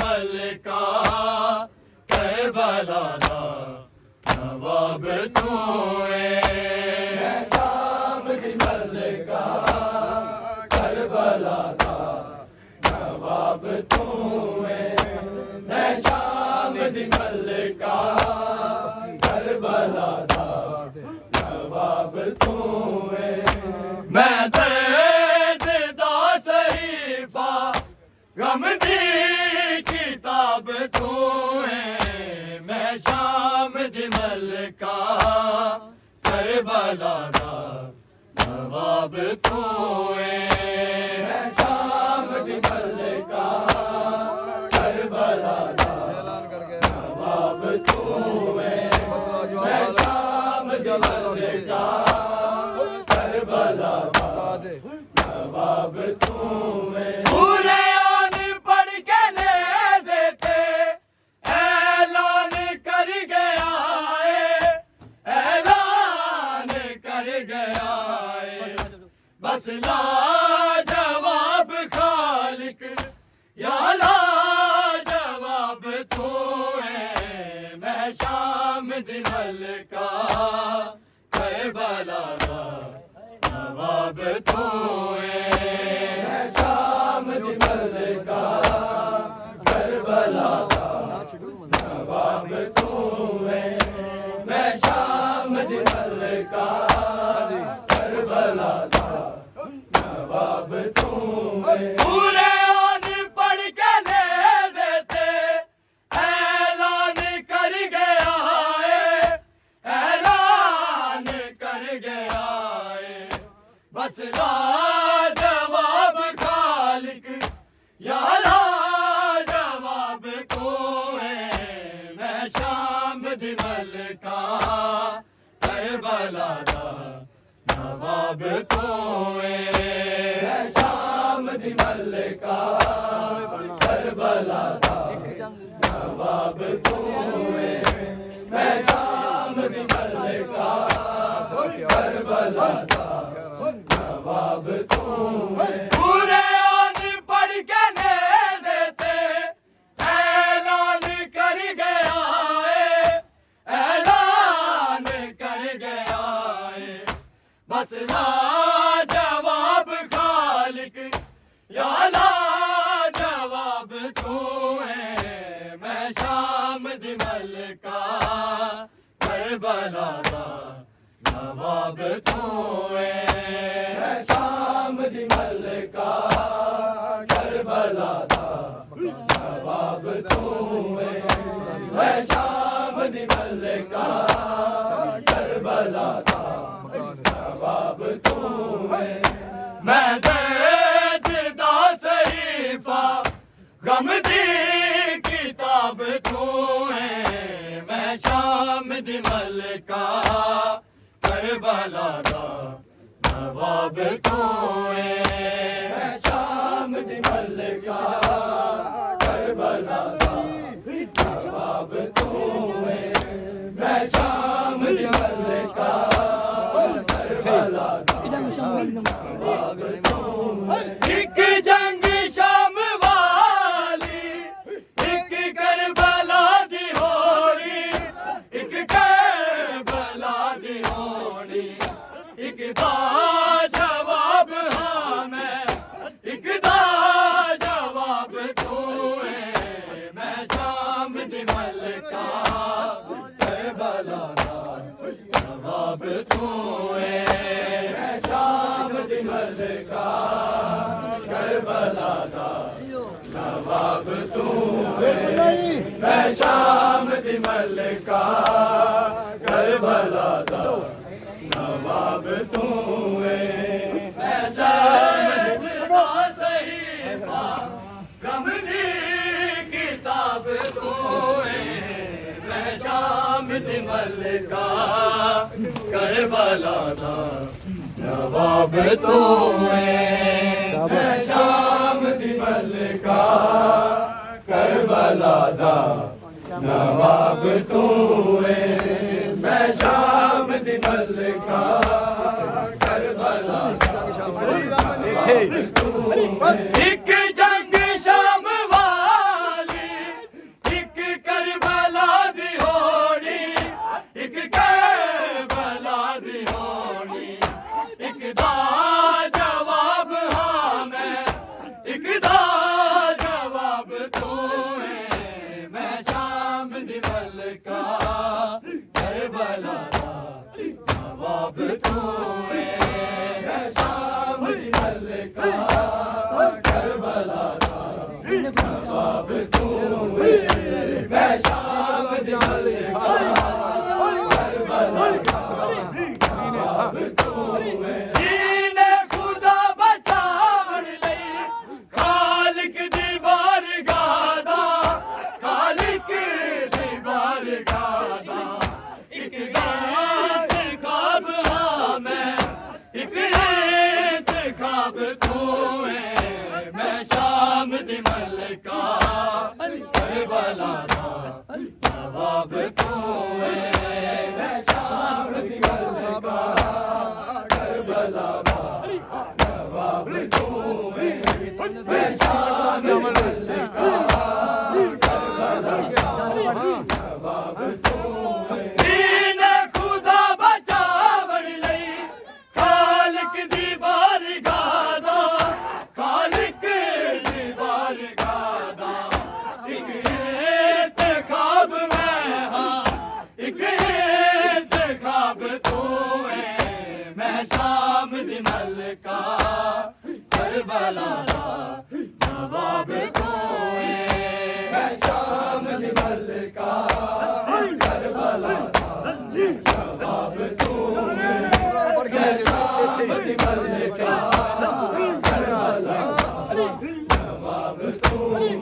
मलका करबला दा नवाब तू है शाम दी मलका करबला दा नवाब तू है मैं शाम दी मलका करबला दा नवाब तू है मैं दर्द दा सहीफा गम दी किताब तू है मैं शाम दी मलका करबला दा नवाब तू है मैं शाम दी मलका करबला दा नवाब तू है मैं शाम दी मलका करबला दा नवाब तू है पूरे आन पढ़ के नेज़े थे ऐलान कर गया है ऐलान कर गया है बस ला जवाब खालिक या ला जवाब तू है मैं शाम दी मलका करबला दा नवाब तू है मैं शाम दी मलका करबला दा नवाब तू है मैं शाम दी मलका करबला दा नवाब तू है पूरे आन पढ़ के नेज़े थे ऐलान कर गया है ऐलान कर गया है बस ला जवाब खालिक या ला जवाब तू है मैं शाम दी मलका करबला दा नवाब तू है मैं शाम दी मलका करबला दा नवाब तू है मैं शाम दी मलका करबला दा नवाब तू है पूरे आन पढ़ के नेज़े थे ऐलान कर गया है ऐलान कर गया है बस ला जवाब खालिक या ला जवाब तू है मैं शाम दी मलका करबला दा नवाब तू है मैं शाम दी मलका करबला दा नवाब तू है मैं शाम दी मलका करबला दा नवाब तू है मैं दर्द दा सहीफा गम दी किताब तू है मैं शाम दी मलका करबला दा नवाब तू है मैं शाम दी मलका करबला दा नवाब तू है मैं शाम दी मलका करबला दा नवाब तू है एक जंग शाम वाली एक करबला दी होली एक करबला दी होली एक दा जवाब हाँ मैं एक दा जवाब तू है मैं शाम दी मलका करबला दा नवाब तू है मैं शाम दी मलका करबला दा नवाब तू है मैं शाम दी मलका करबला दा नवाब तू है मैं दर्द दा सहीफा गम दी किताब तू है मैं शाम दी मलका करबला दा नवाब तू है मैं शाम दी मलका करबला दा नवाब तू है मैं शाम दी मलका करबला एक जंग शाम वाली दी होनी एक दा जवाब हाँ मैं एक दा जवाब तू है मैं शाम दी मलका करबला दा जवाब तू है मैं शाम दी मलका करबला दा जवाब तू है मैं शाम दी मलका करबला दा जवाब तू है मैं शाम दी मलका करबला दा जवाब तू है मैं शाम दी मलका करबला दा जवाब तू है दीन खुदा बचावन लई खालिक दी बारगाह दा खालिक दी बारगाह दा एक इंतखाब मैं हाँ एक इंतखाब तू है मैं शाम दी मलका करबला दा जवाब तू है मैं शाम दी मलका करबला दा जवाब तू है मैं शाम दी मलका करबला दा जवाब तू है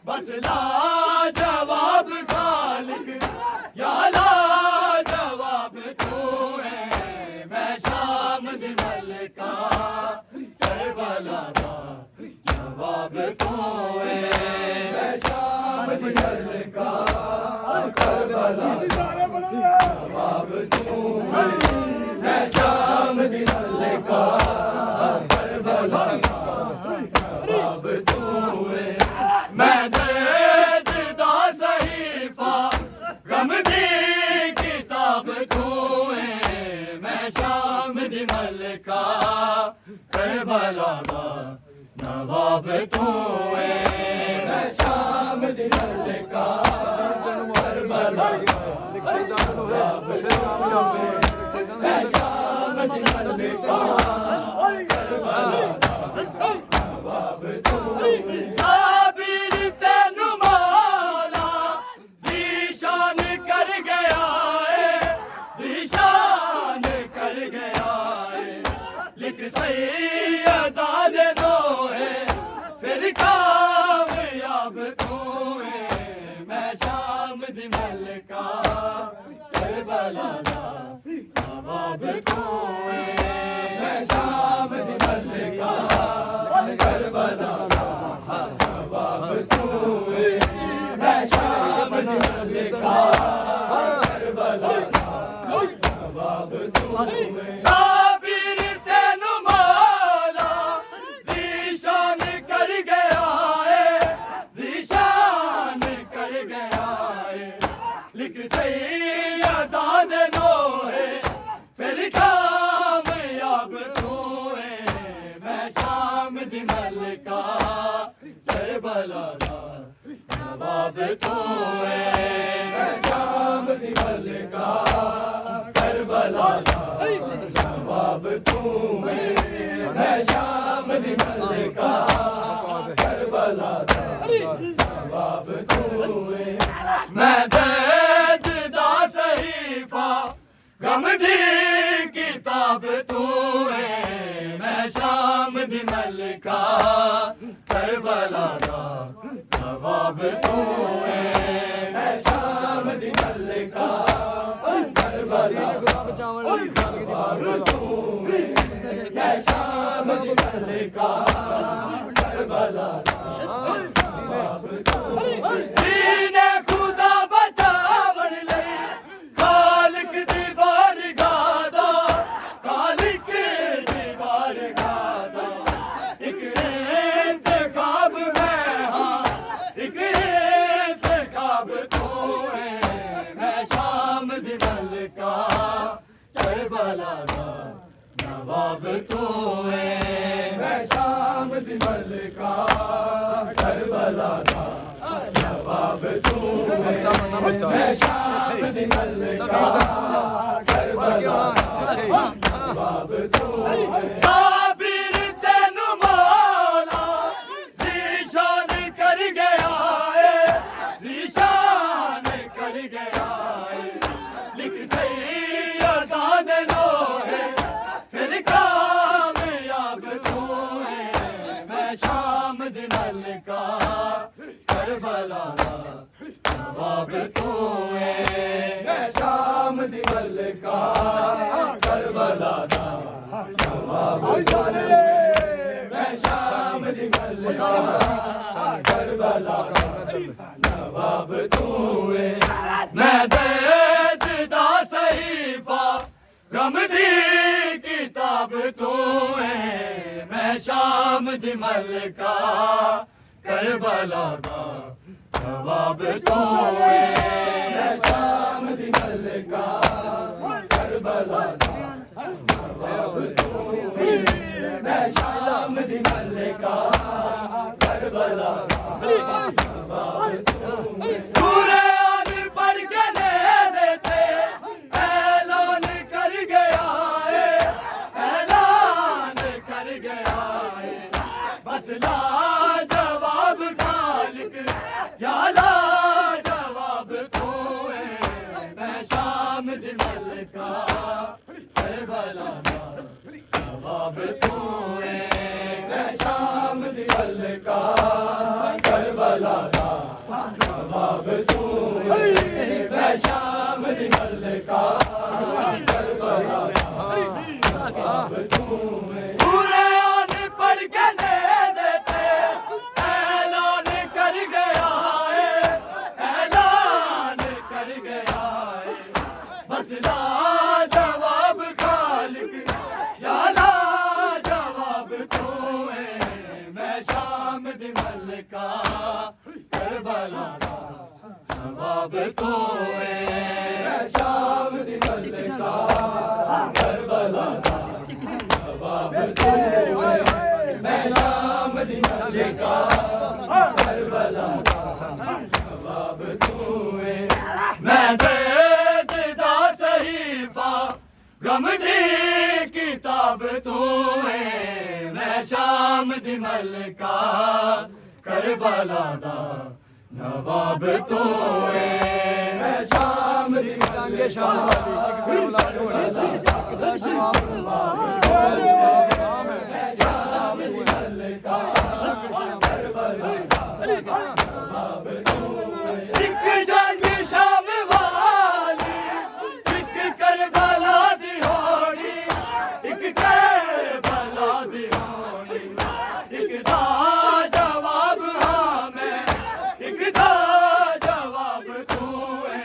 बस ला जवाब खालिक या ला जवाब तू है मैं शाम दी मलका करबला दा जवाब तू है मैं शाम दी मलका करबला दा जवाब तू है मैं शाम दी मलका करबला दा जवाब तू है मैं दर्द दा सहीफा गम दी किताब तू है मैं शाम दी मलका करबला दा नवाब तू है मैं शाम दी मलका करबला दा नवाब तू है मैं शाम दी मलका करबला दा नवाब तू है सैयदा दे दो है फिर कामयाब तू है मैं शाम दी मलका करबला दा जवाब तू है मैं शाम दी मलका करबला दा जवाब तू है मैं शाम दी मलका करबला दा जवाब तू है सैयदा दे नो है फिर कामयाब तू है मैं शाम दी मलका करबला दा जवाब तू है मैं शाम दी मलका करबला दा जवाब तू है मैं शाम दी मलका करबला दा जवाब तू है मैं गम दी किताब तू है मैं शाम दी मलका करबला दा जवाब तू है मैं शाम दी मलका करबला दा जवाब तू है मैं शाम दी मलका करबला दा जवाब तू है दीन खुदा बचावन लई खालिक दी बारगाह दा खालिक दी बारगाह दा एक एक इंतखाब मैं हाँ एक इंतखाब तू है मैं शाम दी मलका करबला दा नवाब तू है मैं शाम दी मलका करबला दा नवाब तू है मैं शाम दी मलका करबला दा नवाब तू है काबिर तेनु मौला ज़ीशान कर गया है ज़ीशान कर गया है लिख सैयदा ने लोहे फिर कामयाब तू है मैं शाम दी मलका करबला दा नवाब तू है मैं शाम दी मलका करबला दा नवाब तू है मैं शाम दी मलका करबला दा नवाब तू है मैं दर्द दा सहीफा गम दी किताब तू है मैं शाम दी मलका करबला दा नवाब तू है मैं शाम दी मलका करबला दा नवाब तू है मैं शाम दी मलका करबला दा नवाब तू है पूरे आन पर गले देते ऐलान कर गया है ऐलान कर गया है बस ला जवाब खालिक या ला जवाब तू है मैं शाम दी मलका करबला दा नवाब तू है मैं शाम दी मलका करबला दा नवाब तू है मैं शाम दी मलका करबला दा नवाब तू है पूरे आन पढ़ के नेज़े पे ऐलान कर गया है ऐलान कर गया है बस ला जवाब खालिक या ला जवाब तू है मैं शाम दी मलका करबला दा नवाब तू है मैं शाम दी मलका करबला दा नवाब तू है मैं शाम दी मलका करबला दा नवाब तू है मैं दर्द दा सहीफा गम दी किताब तू है मैं शाम दी मलका करबला दा नवाब तू है मैं शाम दी मलका करबला दा नवाब मैं शाम दी मलका करबला दा नवाब तू है एक जंग शाम वाली एक करबला दी होनी एक करबला दी होनी एक दा जवाब हाँ मैं एक दा जवाब तू है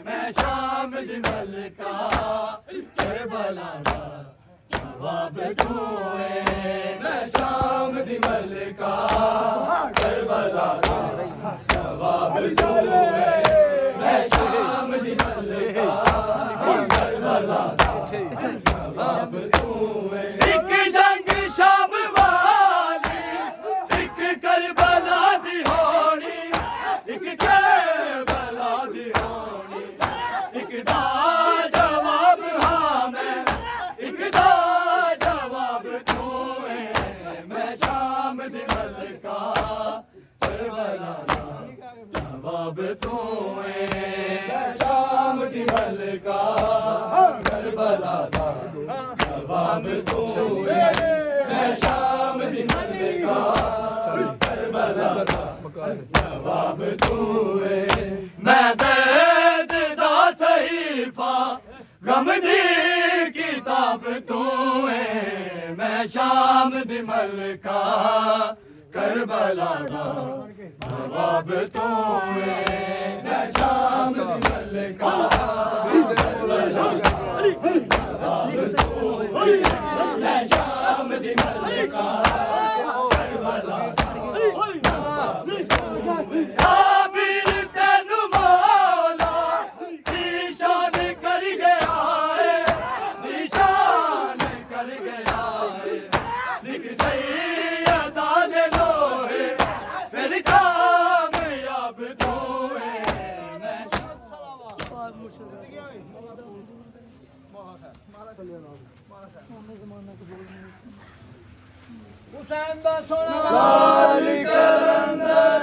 मैं शाम दी मलका करबला दा नवाब तू है मैं शाम दी मलका करबला दा नवाब तू है मैं शाम दी मलका करबला दा नवाब तू है एक जंग शाम वाली एक करबला दी होनी एक करबला दी होनी एक दा जवाब हाँ मैं एक दा जवाब तू है मैं शाम दी मलका करबला दा नवाब तू है मैं शाम दी मलका करबला दा नवाब तू है मैं शाम दी मलका करबला दा नवाब तू है मैं दर्द दा सहीफा गम दी किताब तू है मैं शाम दी मलका करबला दा नवाब तू है मैं शाम दी मलका करबला दा नवाब तू है मैं शाम दी मलका कर गया है लिख सैयदा दे लोहे फिर कामयाब तू है मैं हुसैन दा सोना लाल कलंदर